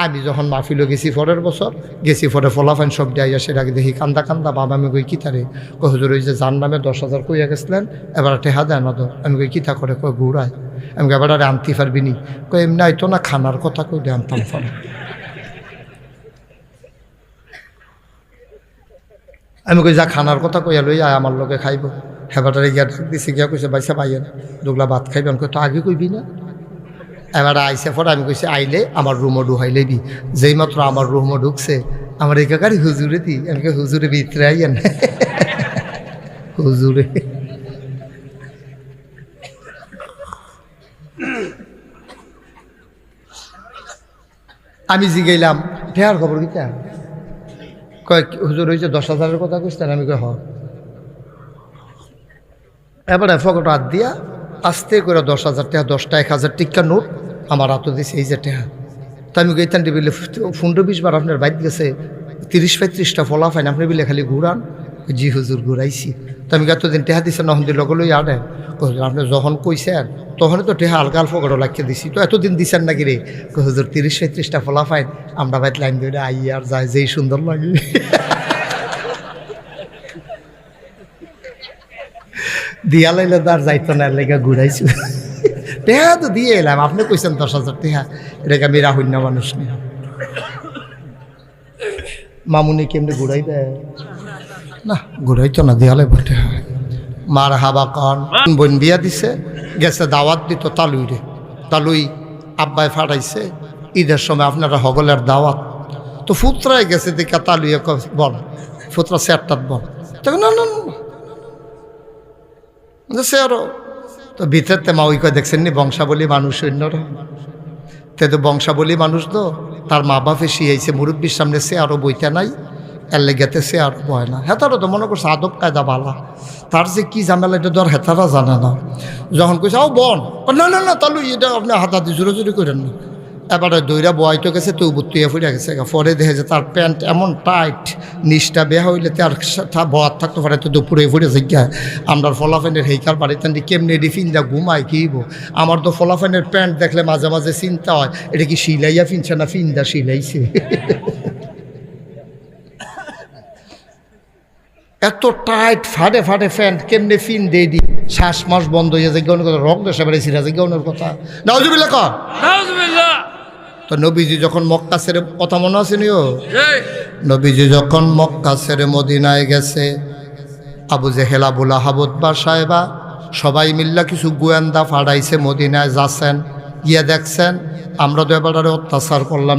আমি যখন মাহফিলে গেছি পরের বছর গেছি পরে ফলাফাইন সব দিয়ে আইয়া সেটাকে দেখি কান্দা কান্দা বাবা আমি কই কিতারে কই হুজুর ওই যে যার নামে 10,000 কইয়া গেছিলেন এবার টেহা দেয় না তো আমি কই কিতা করে কই ঘুরায় আমি এবার আরে আনতে পারবি নি কই এমনি আইতো না খানার কথা কইলে আনতাম ফলে আমি কই যা খানার কথা কইয়া লই আয় আমার লগে খাইব হেবাটারে গিয়া ডাক দিছে গিয়া কইছে বাইসা বাইয়েন দুগলা ভাত খাইবেন কই তো আগে কইবি না এবার আইসে পরে আমি কইছি আইলে আমার রুমও ঢুকাইলে দি যেই মাত্র আমার রুমও ঢুকছে আমার একাকারই হুজুরে দি আমি হুজুরে ভিতরে আইয়েন হুজুরে আমি জিগাইলাম ঠেয়ার খবর কিতা কয় হুজুর হয়েছে 10,000-এর কথা কইছেন আমি কই হ এবারে ফকট হাত দিয়া আস্তে করে 10,000 টাকা 10টা 1,000 টিকা নোট আমার হাতে দিছে এই যে টাকা তো আমি গইতান দিবিলে 15-20 বার আপনার বাইক গেছে 30-35টা ফলা ফাইন আপনি বিলে খালি ঘুরান জি হুজুর ঘুরাইছি তো আমি এতদিন টেহা দিছে নহন দিল লগলই আড়ে আপনি যখন কইছেন তখনই তো টেহা আলগা ফকটও লাগিয়ে দিছি তো এতদিন দিছেন নাকি রে হুজুর 30-35টা ফলা ফাইন আমরা বাইক লাইন ধরে আই আর যায় যেই সুন্দর লাগে দিয়া লাইলে তার যাইতো না লেগে ঘুরাইছি টেহা তো দিয়ে এলাম আপনি কইছেন 10,000 টেহা এটাকে আমি রাহুল না মানুষ নেই মামুনি কেমনি ঘুরাইবে না ঘুরাইতো না দেয়ালে বলতে হয় মার হাবা কন বোন বিয়া দিছে গেছে দাওয়াত দিত তালুইরে তালুই আব্বাই ফাটাইছে ঈদের সময় আপনারা হগলের দাওয়াত তো ফুতরাই গেছে দেখা তালুইয়ে বল ফুতরা স্যারটাত বল তখন না না সে আরো তো ভিতরতে মা ওই কয় দেখছেন নি বংশাবলী মানুষ অন্যরা তে তো বংশাবলী মানুষ তো তার মা বাপে শিয়াইছে মুরব্বীর সামনে সে আরও বইতে নাই এর লেগেতে সে আর বয় না হেতারও তো মনে করছে আদব কায়দা বালা তার যে কী ঝামেলা এটা তো আর হেতারা জানে না যখন কইছে ও বোন না না না তাহলে এটা আপনি হাতাহাতি জোরে জোরে করেন না এবারে দইরা বয়তো গেছে তো বুত্তুইয়া ফুটে গেছে পরে দেখে যে তার প্যান্ট এমন টাইট নিচটা বেয়া হইলে তার বয়াত থাকতে পারে তো দুপুরে ফুটে জিজ্ঞা আমরা ফলাফেনের হেইকার বাড়িতে কেমনি রিফিনটা ঘুমায় কিব আমার তো ফলাফেনের প্যান্ট দেখলে মাঝে মাঝে চিন্তা হয় এটা কি সিলাইয়া ফিনছে না ফিন্দা সিলাইছে এত টাইট ফাটে ফাটে প্যান্ট কেমনে ফিন দিয়ে দি শ্বাস মাস বন্ধ হয়ে যায় কথা রক দেশে বেড়েছি রাজা গৌনের কথা নাউজুবিল্লাহ কর তো নবীজি যখন মক্কা ছেড়ে কথা মনে আছে নিও নবীজি যখন মক্কা ছেড়ে মদিনায় গেছে আবু জেহেল আবু লাহাব উতবা সাহেবা সবাই মিল্লা কিছু গোয়েন্দা ফাড়াইছে মদিনায় যাচ্ছেন গিয়ে দেখছেন আমরা তো এবারে অত্যাচার করলাম